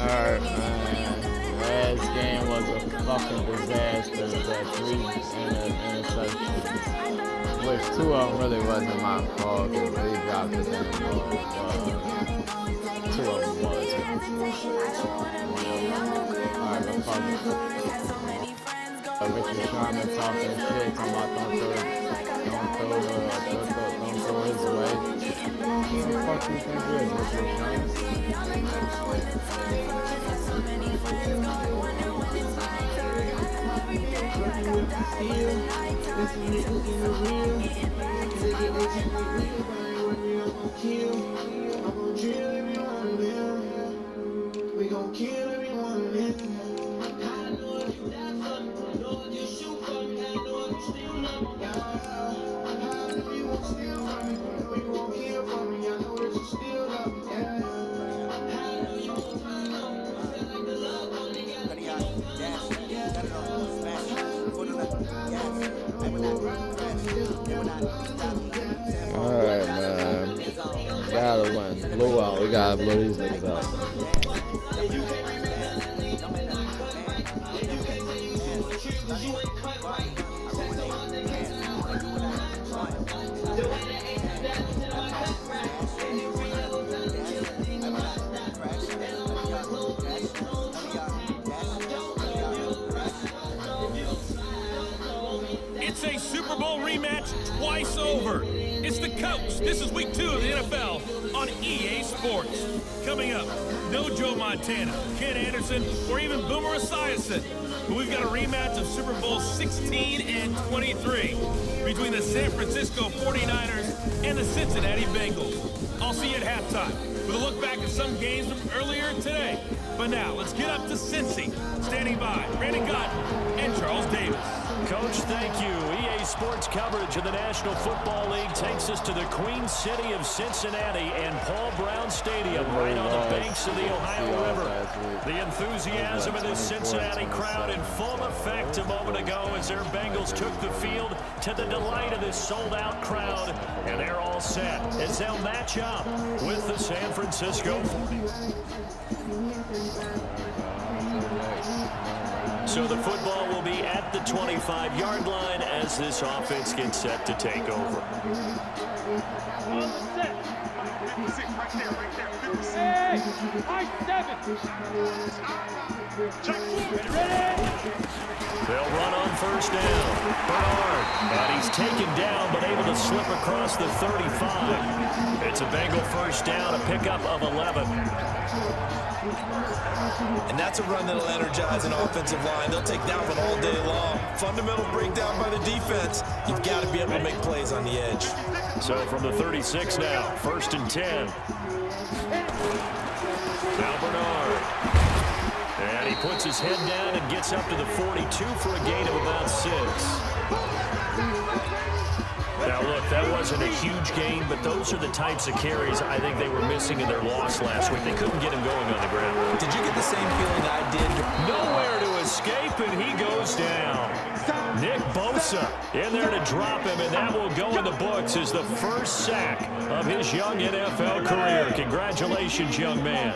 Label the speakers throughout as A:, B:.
A: Alright, man. Last game was a fucking disaster. That 3 interceptions. Which 2 of them really wasn't my fault because they dropped the damn ball. 2 of them was. Alright, but fuck it. Richard Sherman talking shit, talking about don't throw his way. Who the fuck you think he is, Richard Sherman?
B: We gon' kill everyone.
A: Alright, man. Gotta win. Blow out. We gotta blow these niggas out.
C: It's a Super Bowl rematch twice over. It's the coach. This is week 2 of the NFL on EA Sports. Coming up, no Joe Montana, Ken Anderson, or even Boomer Esiason. But we've got a rematch of Super Bowl 16 and 23 between the San Francisco 49ers and the Cincinnati Bengals. I'll see you at halftime with a look back at some games from earlier today. But now, let's get up to Cincy. Standing by, Brandon Gotton and Charles Davis.
D: Coach, thank you. EA Sports coverage of the National Football League takes us to the Queen City of Cincinnati and Paul Brown Stadium right on the banks of the Ohio River. The enthusiasm of this Cincinnati crowd in full effect a moment ago as their Bengals took the field to the delight of this sold-out crowd. And they're all set as they'll match up with the San Francisco 49ers. So the football will be at the 25-yard line as this offense gets set to take over. They'll run on first down. Bernard, and he's taken down but able to slip across the 35. It's a Bengal first down, a pickup of 11.
E: And that's a run that'll energize an offensive line. They'll take that one all day long. Fundamental breakdown by the defense. You've got to be able to make plays on the edge.
D: So from the 36 now, 1st and 10. Now Bernard. And he puts his head down and gets up to the 42 for a gain of about 6. Now, look, that wasn't a huge gain, but those are the types of carries I think they were missing in their loss last week. They couldn't get him going on the ground.
E: Did you get the same feeling I did?
D: Nowhere to escape, and he goes down. Nick Bosa in there to drop him, and that will go in the books as the first sack of his young NFL career. Congratulations, young man.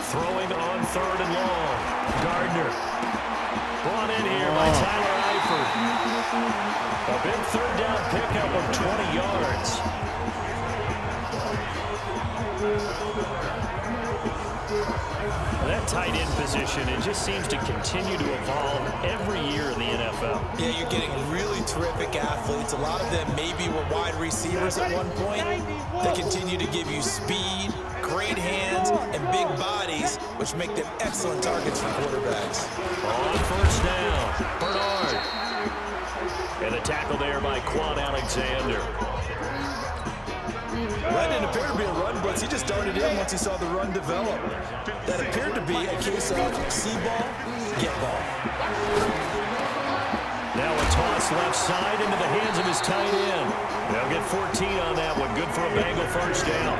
D: Throwing on 3rd and long. Gardner. Brought in here by Tyler Eifert. A big 3rd down pickup of 20 yards. That tight end position, it just seems to continue to evolve every year in the NFL.
E: Yeah, you're getting really terrific athletes. A lot of them maybe were wide receivers at one point. They continue to give you speed, great hands, and big bodies, which make them excellent targets for quarterbacks.
D: On first down, Bernard. And the tackle there by Quan Alexander.
E: That didn't appear to be a run blitz. He just darted in once he saw the run develop. That appeared to be a case of see ball, get ball.
D: Now a toss left side into the hands of his tight end. They'll get 14 on that one. Good for a Bengal first down.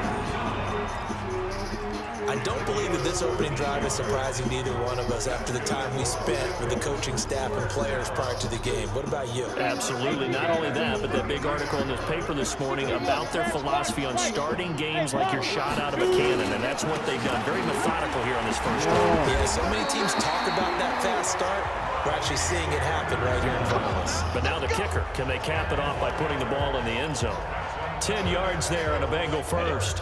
E: I don't believe that this this opening drive is surprising to either one of us after the time we spent with the coaching staff and players prior to the game. What about you?
D: Absolutely. Not only that, but that big article in the paper this morning about their philosophy on starting games like you're shot out of a cannon, and that's what they've done. Very methodical here on this first drive.
E: Yeah, so many teams talk about that fast start. We're actually seeing it happen right here in front of us.
D: But now the kicker. Can they cap it off by putting the ball in the end zone? 10 yards there and a Bengal first.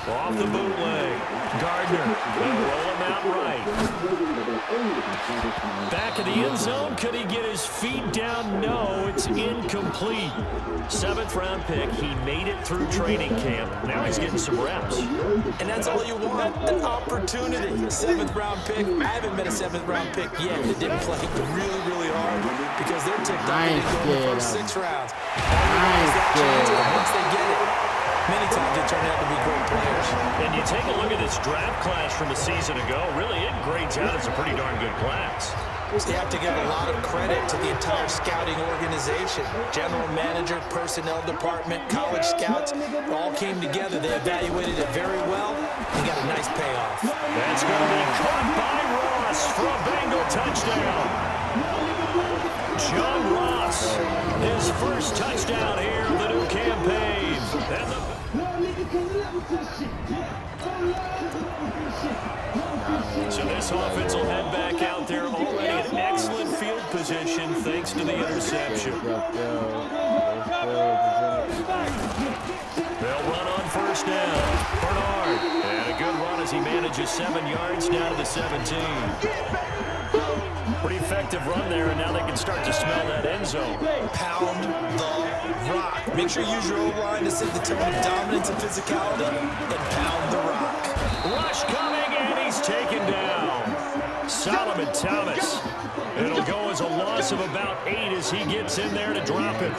D: Off the bootleg. Gardner. They'll roll him out right. Back in the end zone. Could he get his feet down? No, it's incomplete. 7th round pick. He made it through training camp. Now he's getting some reps.
E: And that's all you want, an opportunity. 7th round pick. I haven't been a 7th round pick yet that didn't play really, really hard because they're ticked off in the first 6 rounds. Once they get it, many times they turn out to be great players.
D: And you take a look at this draft class from a season ago, really it grades out as a pretty darn good class.
E: So you have to give a lot of credit to the entire scouting organization. General manager, personnel department, college scouts, all came together. They evaluated it very well and got a nice payoff.
D: That's going to be caught by Ross for a Bengal touchdown. John Ross, his first touchdown here of the new campaign. So this offense will head back out there, already in excellent field position thanks to the interception. They'll run on first down. Bernard, and a good run as he manages 7 yards down to the 17. Pretty effective run there, and now they can start to smell that end zone.
E: Pound the rock. Make sure you use your O-line to set the tone of dominance and physicality, and pound the rock.
D: Rush coming, and he's taken down. Solomon Thomas. It'll go as a loss of about 8 as he gets in there to drop it.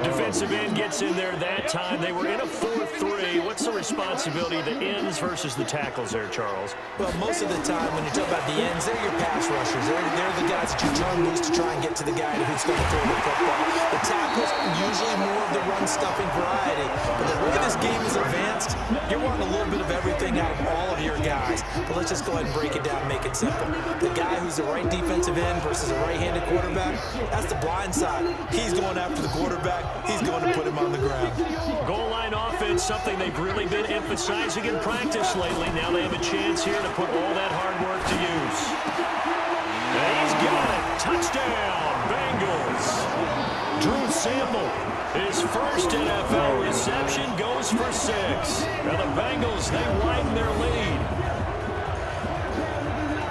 D: Defensive end gets in there that time. They were in a 4-3. What's the responsibility of the ends versus the tackles there, Charles?
E: Well, most of the time when you talk about the ends, they're your pass rushers. They're the guys that you turn loose to try and get to the guy who's going to throw the football. The tackles, usually more of the run-stuffing variety. But the way this game is advanced, you're wanting a little bit of everything out of all of your guys. But let's just go ahead and break it down and make it simple. The guy who's the right defensive end versus a right-handed quarterback, that's the blind side. He's going after the quarterback. He's going to put him on the ground.
D: Goal line offense, something they've really been emphasizing in practice lately. Now they have a chance here to put all that hard work to use. And he's got it. Touchdown, Bengals. Drew Sample, his first NFL reception, goes for 6. Now the Bengals, they widen their lead.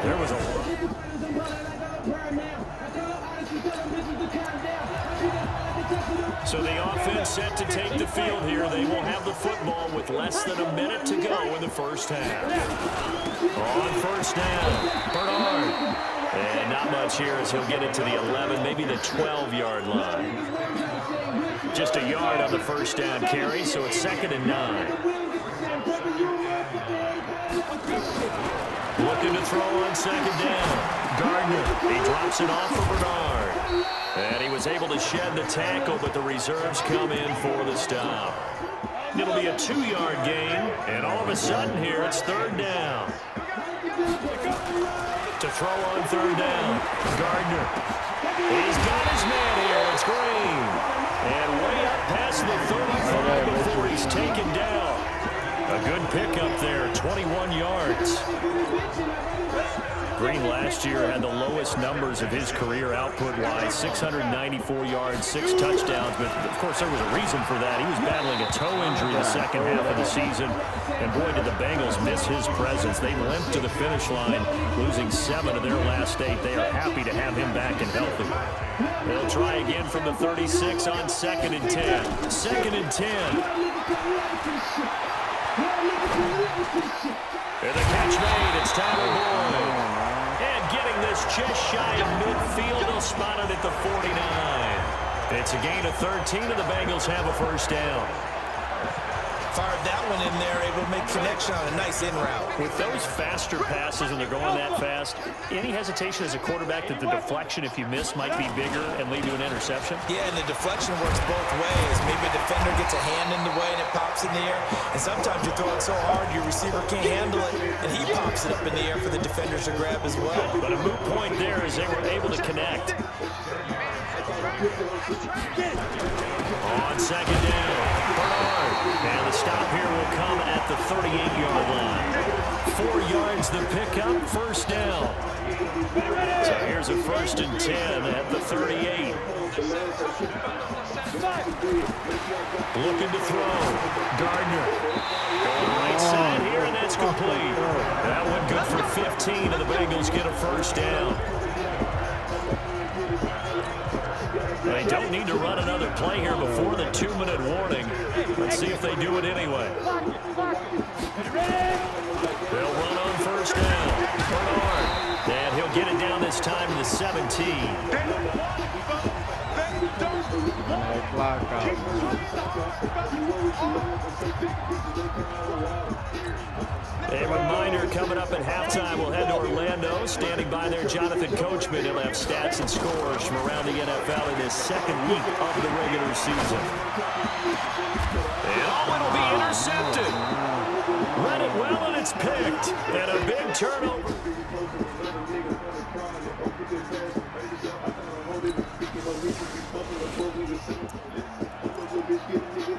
D: There was a... So the offense set to take the field here. They will have the football with less than a minute to go in the first half. On first down, Bernard. And not much here as he'll get it to the 11, maybe the 12-yard line. Just a yard on the first down carry, so it's 2nd and 9. Looking to throw on 2nd down. Gardner, he drops it off for Bernard. And he was able to shed the tackle, but the reserves come in for the stop. It'll be a 2-yard gain, and all of a sudden here, it's 3rd down. To throw on 3rd down, Gardner. He's got his man here, it's Green. And way up past the 35 before he's taken down. A good pickup there, 21 yards. Green last year had the lowest numbers of his career output-wise, 694 yards, 6 touchdowns. But, of course, there was a reason for that. He was battling a toe injury the second half of the season. And, boy, did the Bengals miss his presence. They limped to the finish line, losing 7 of their last 8. They are happy to have him back and healthy. They'll try again from the 36 on 2nd and 10. 2nd and 10. And the catch made. It's Tyler Boyd. And getting this just shy of midfield, he'll spot it at the 49. It's a gain of 13, and the Bengals have a first down.
E: Fired that one in there, able to make connection on a nice in route.
D: With those faster passes when they're going that fast, any hesitation as a quarterback that the deflection, if you miss, might be bigger and lead to an interception?
E: Yeah, and the deflection works both ways. Maybe a defender gets a hand in the way and it pops in the air. And sometimes you throw it so hard your receiver can't handle it, and he pops it up in the air for the defenders to grab as well.
D: But a moot point there as they were able to connect. On second down, Bernard. And the stop here will come at the 38-yard line. 4 yards the pickup, first down. So here's a 1st and 10 at the 38. Looking to throw. Gardner. Going right side here, and that's complete. That one good for 15, and the Bengals get a first down. They don't need to run another play here before the 2-minute warning. Let's see if they do it anyway. They'll run on first down. Bernard. And he'll get it down this time to the 17. A reminder, coming up at halftime, we'll head to Orlando. Standing by there, Jonathan Coachman. He'll have stats and scores from around the NFL in his second week of the regular season. And it'll be intercepted. Read it well, and it's picked. And a big turnover.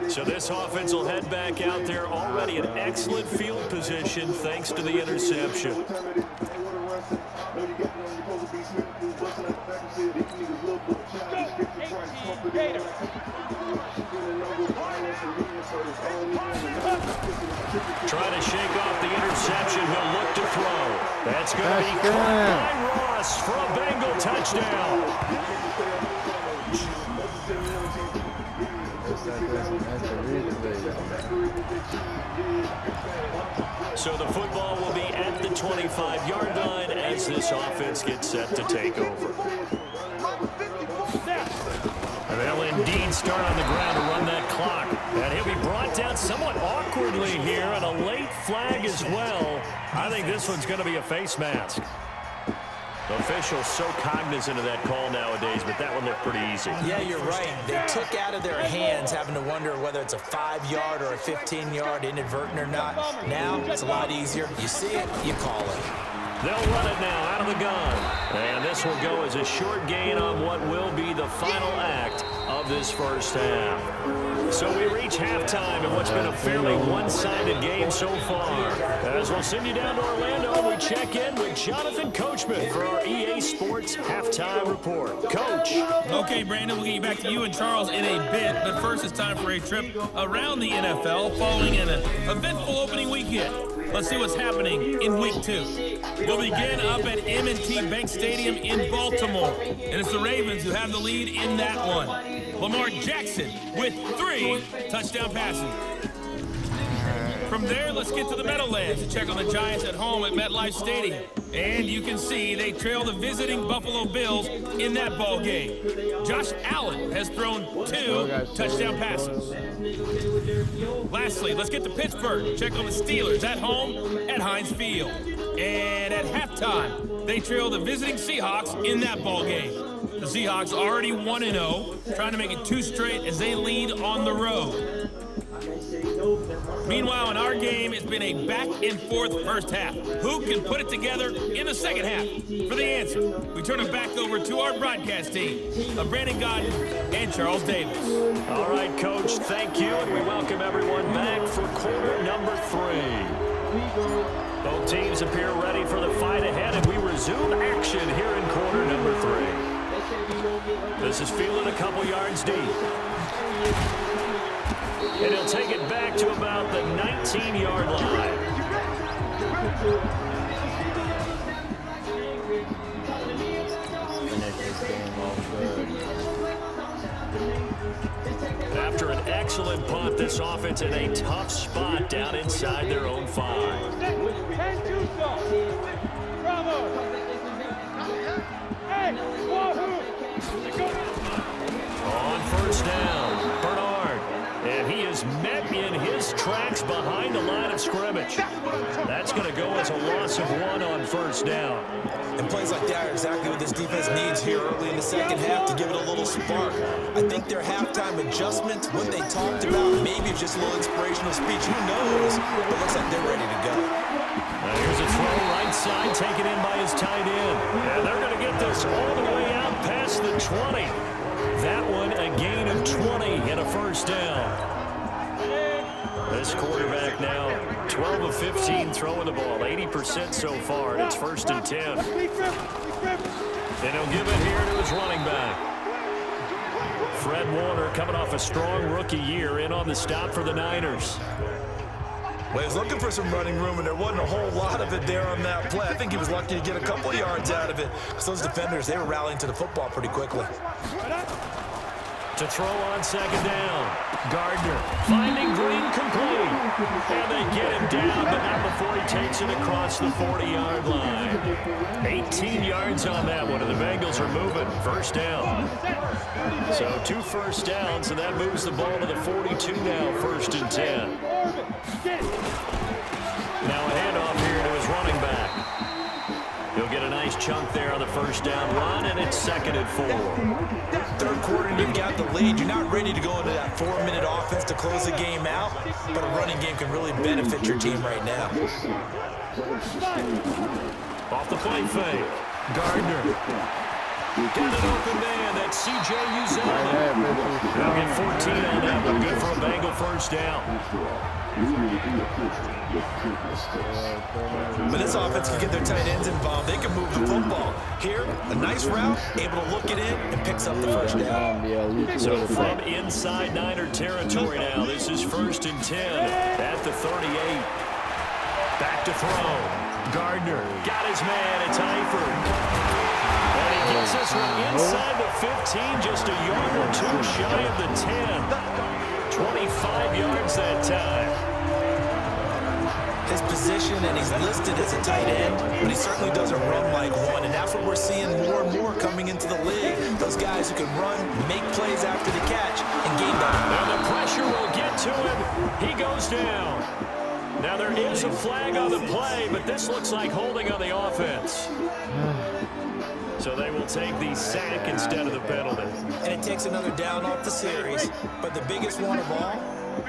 D: So this offense will head back out there, already in excellent field position thanks to the interception. Trying to shake off the interception. He'll look to throw. That's going to be caught by Ross for a Bengal touchdown. So the football will be at the 25-yard line as this offense gets set to take over. And they'll indeed start on the ground to run that clock. And he'll be brought down somewhat awkwardly here, and a late flag as well. I think this one's going to be a face mask. The officials so cognizant of that call nowadays, but that one looked pretty easy.
E: Yeah, you're right. They took out of their hands having to wonder whether it's a 5-yard or a 15-yard inadvertent or not. Now it's a lot easier. You see it, you call it.
D: They'll run it now out of the gun. And this will go as a short gain on what will be the final act of this first half. So we reach halftime in what's been a fairly one-sided game so far. As we'll send you down to Orlando, we check in with Jonathan Coachman for our EA Sports Halftime Report. Coach.
C: Okay, Brandon, we'll get you back to you and Charles in a bit. But first, it's time for a trip around the NFL following an eventful opening weekend. Let's see what's happening in Week 2. We'll begin up at M&T Bank Stadium in Baltimore. And it's the Ravens who have the lead in that one. Lamar Jackson with 3 touchdown passes. From there, let's get to the Meadowlands to check on the Giants at home at MetLife Stadium. And you can see they trail the visiting Buffalo Bills in that ball game. Josh Allen has thrown 2 touchdown passes. Lastly, let's get to Pittsburgh. Check on the Steelers at home at Heinz Field. And at halftime, they trail the visiting Seahawks in that ball game. The Seahawks already 1-0, trying to make it 2 straight as they lead on the road. Meanwhile, in our game, it's been a back-and-forth first half. Who can put it together in the second half? For the answer, we turn it back over to our broadcast team of Brandon Godden and Charles Davis.
D: All right, Coach, thank you, and we welcome everyone back for quarter number 3. Both teams appear ready for the fight ahead, and we resume action here in quarter number 3. This is fielded a couple yards deep. And he'll take it back to about the 19-yard line. After an excellent punt, this offense in a tough spot down inside their own 5. On first down, Bernard. And he is met in his tracks behind the line of scrimmage. That's going to go as a loss of 1 on first down.
E: And plays like that are exactly what this defense needs here early in the second half to give it a little spark. I think their halftime adjustments, what they talked about, maybe it's just a little inspirational speech. Who knows? But looks like they're ready to go.
D: Now here's a throw right side, taken in by his tight end. And they're going to get this all the way out past the 20. That one a gain of 20 and a first down. This quarterback now 12 of 15 throwing the ball, 80% so far, and it's 1st and 10. And he'll give it here to his running back. Fred Warner coming off a strong rookie year in on the stop for the Niners.
E: Well, he was looking for some running room, and there wasn't a whole lot of it there on that play. I think he was lucky to get a couple of yards out of it, because those defenders, they were rallying to the football pretty quickly.
D: To throw on 2nd down. Gardner finding Green complete. And they get him down, but not before he takes it across the 40-yard line. 18 yards on that one, and the Bengals are moving. 1st down. So 2 first downs, and that moves the ball to the 42 now, 1st and 10. Now a handoff here to his running back. He'll get a nice chunk there on the 1st down run, and it's 2nd and 4.
E: 3rd quarter, and you've got the lead. You're not ready to go into that 4-minute offense to close the game out, but a running game can really benefit your team right now.
D: Off the play fake. Gardner. Got an open man. That's C.J. Uzomah. They'll get 14 on that one. Good for a Bengal 1st down.
E: But this offense can get their tight ends involved. They can move the football. Here, a nice route, able to look it in, and picks up the 1st down.
D: So from inside Niner territory now, this is 1st and 10 at the 38. Back to throw. Gardner got his man. It's Eifert. And he gets this one inside the 15, just a yard or 2 shy of the 10. 25 yards that time.
E: His position, and he's listed as a tight end, but he certainly doesn't run like one, and that's what we're seeing more and more coming into the league. Those guys who can run, make plays after the catch, and gain that.
D: And the pressure will get to him. He goes down. Now there is a flag on the play, but this looks like holding on the offense. So they will take the sack instead of the penalty.
E: And it takes another down off the series. But the biggest one of all,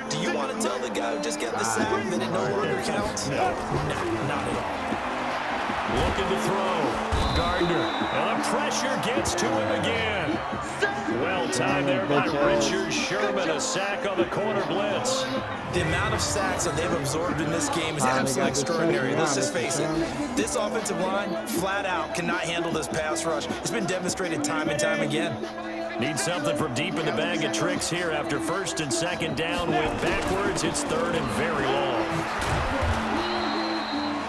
E: do you want to tell the guy who just got the sack that it no longer counts?
D: No.
E: No, not at all.
D: Looking to throw. Gardner. And the pressure gets to him again. Well timed there by Richard Sherman. A sack on the corner blitz.
E: The amount of sacks that they've absorbed in this game is absolutely extraordinary. Let's just face it. This offensive line, flat out, cannot handle this pass rush. It's been demonstrated time and time again.
D: Need something from deep in the bag of tricks here after 1st and 2nd down. Went backwards. It's 3rd and very long.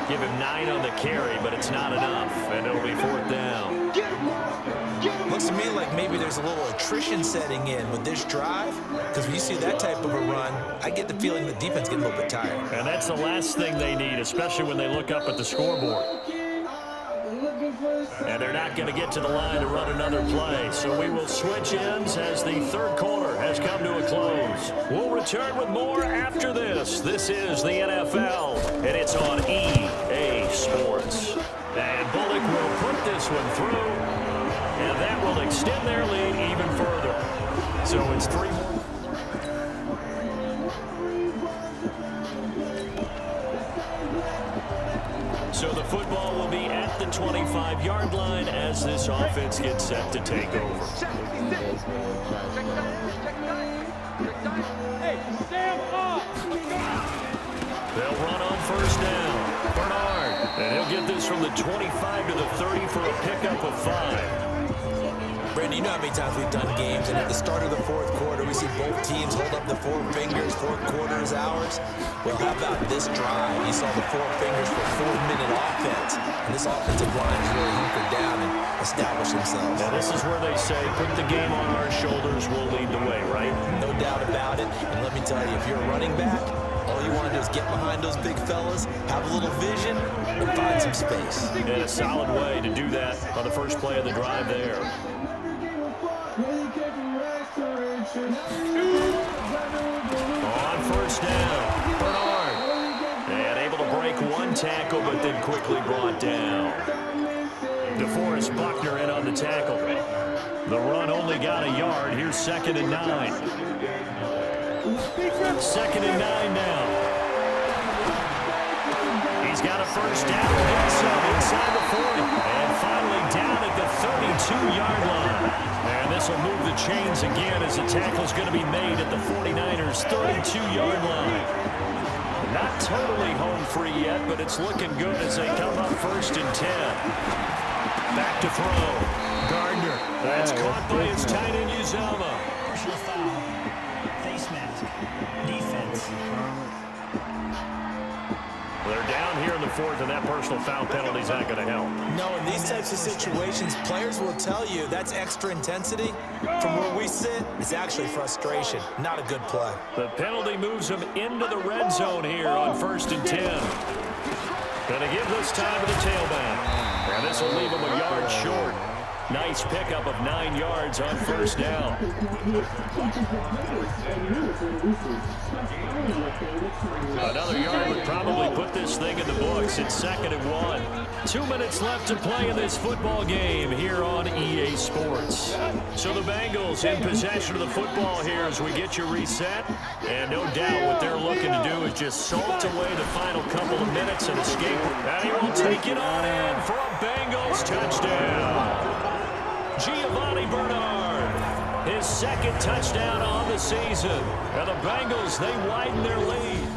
D: Give him 9 on the carry, but it's not enough. And it'll be 4th down.
E: Looks to me like maybe there's a little attrition setting in with this drive, because when you see that type of a run, I get the feeling the defense gets a little bit tired.
D: And that's the last thing they need, especially when they look up at the scoreboard. And they're not going to get to the line to run another play. So we will switch ends as the 3rd quarter has come to a close. We'll return with more after this. This is the NFL, and it's on EA Sports. And Bullock will put this one through, and that will extend their lead even further. So it's 3 more. So the football will be at the 25-yard line as this offense gets set to take over. They'll run on 1st down. Bernard, and he'll get this from the 25 to the 30 for a pickup of 5.
E: Brandon, you know how many times we've done games, and at the start of the 4th quarter, we see both teams hold up the 4 fingers. 4th quarter is ours. Well, how about this drive? You saw the 4 fingers for 4-minute offense, and this offensive line is really hunkered down and established themselves.
D: Now, this is where they say, put the game on our shoulders, we'll lead the way, right?
E: No doubt about it. And let me tell you, if you're a running back, all you want to do is get behind those big fellas, have a little vision, and find some space.
D: And a solid way to do that on the first play of the drive there. On 1st down, tackle, but then quickly brought down. DeForest Buckner in on the tackle. The run only got a yard. Here's 2nd and 9. 2nd and 9 now. He's got a first down. Gets some inside the 40. And finally down at the 32-yard line. And this will move the chains again as the tackle is going to be made at the 49ers' 32-yard line. Not totally home free yet, but it's looking good as they come up 1st and 10. Back to throw. Gardner. That's caught by his tight end, Uzomah.
F: Personal foul. Face mask. Defense.
D: They're down here in the 4th, and that personal foul penalty is not going to help.
E: No, in these types of situations, players will tell you that's extra intensity. From where we sit, it's actually frustration. Not a good play.
D: The penalty moves them into the red zone here on 1st and 10. Going to give this time to the tailback. And this will leave them a yard short. Nice pickup of 9 yards on 1st down. Another yard would probably put this thing in the books. It's 2nd and 1. 2 minutes left to play in this football game here on EA Sports. So the Bengals in possession of the football here as we get you reset. And no doubt what they're looking to do is just salt away the final couple of minutes and escape. And he will take it on in for a Bengals touchdown. Giovanni Bernard, his 2nd touchdown on the season. And the Bengals, they widen their lead.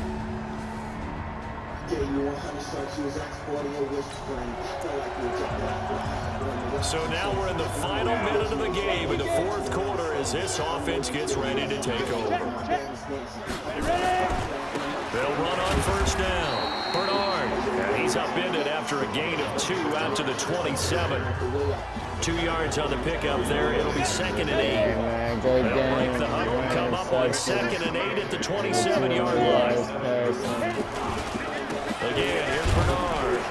D: So now we're in the final minute of the game in the 4th quarter as this offense gets ready to take over. They'll run on 1st down. Bernard, and he's upended after a gain of 2 out to the 27. 2 yards on the pickup there. It'll be 2nd and 8. They'll break the huddle, come up on 2nd and 8 at the 27-yard line. Again, here's Bernard.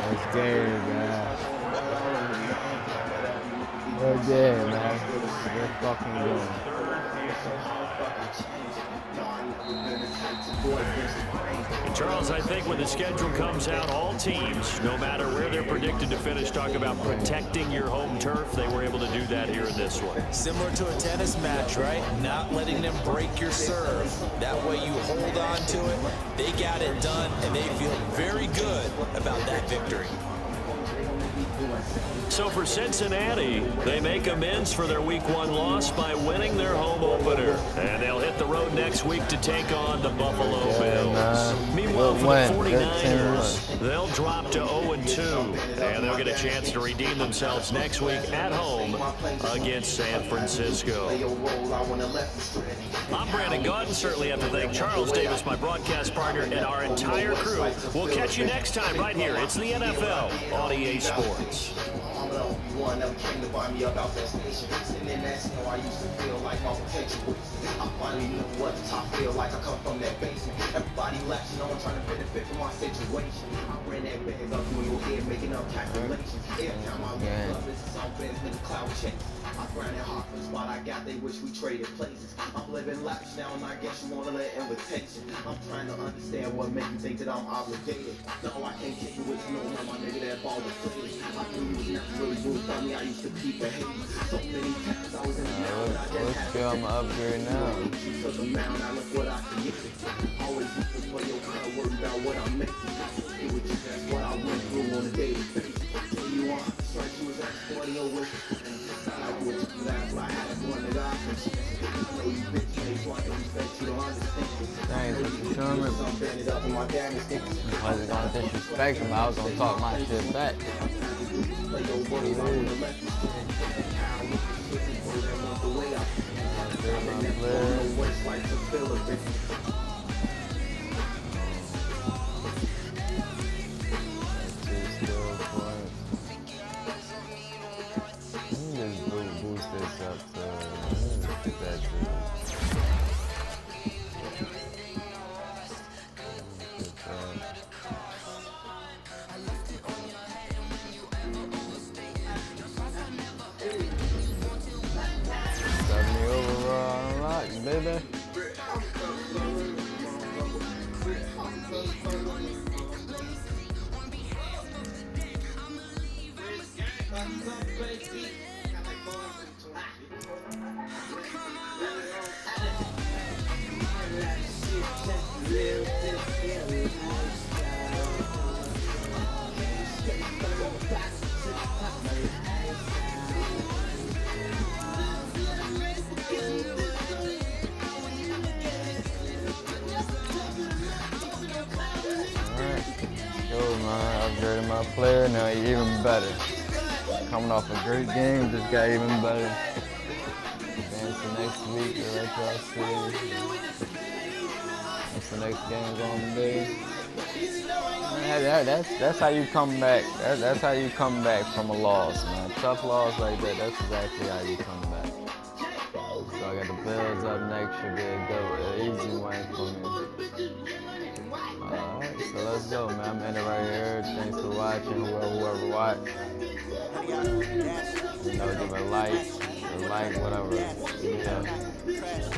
A: That's good, man. We're good, man. We're fucking good.
D: And Charles, I think when the schedule comes out, all teams, no matter where they're predicted to finish, talk about protecting your home turf. They were able to do that here in this one.
E: Similar to a tennis match, right? Not letting them break your serve. That way you hold on to it. They got it done, and they feel very good about that victory.
D: So for Cincinnati, they make amends for their Week 1 loss by winning their home opener. And they'll hit the road next week to take on the Buffalo Bills. Meanwhile, for the 49ers, they'll drop to 0-2. And they'll get a chance to redeem themselves next week at home against San Francisco. I'm Brandon Gaudin. Certainly have to thank Charles Davis, my broadcast partner, and our entire crew. We'll catch you next time right here. It's the NFL on EA Sports.
B: One never came to buy me up out that station. Sitting in that snow, I used to feel like my potential. I finally knew what the top feel like. I come from that basement. Everybody latching on, trying to benefit from my situation. I ran that bag up through your head, making up calculations. Every time I look up, this is all Benz with the cloud chase. I grinded hard for the spot I got, they wish we traded places. I'm living lavish now, and I guess you want a little invitation. I'm trying to understand what makes you think that I'm obligated. No, I can't kick you with no more, my nigga, that ball was played. I knew you was never really moved on me, I used to keep it hate. So many times I was in the mountain, I just had to
A: I'm upgrade now.
B: to the mound, I look what I created. Always looking for your kind of worry about what I'm making. Do what you, that's what I went through on a daily basis. Tell you on, strike you was at 40 over. I would you laugh, I had one that I appreciate. I know you bitch, so I can respect you, don't understand.
A: Thanks, Mr. Sherman.
B: I'm bending up in my damage.
A: I wasn't gonna disrespect him, I was gonna talk my shit back. Boost this up to that. Baby. upgraded my player, now he's even better. Coming off a great game, just got even better. Advance the next week, to let y'all see. What's the next game gonna be? Man, that's how you come back. That's how you come back from a loss, man. Tough loss like that, that's exactly how you come back. So I got the Bills up next, should be an easy win for me. Alright, so let's go, man. I'm ending right here. Thanks for watching, whoever watched. You know, give a like, whatever. Yeah.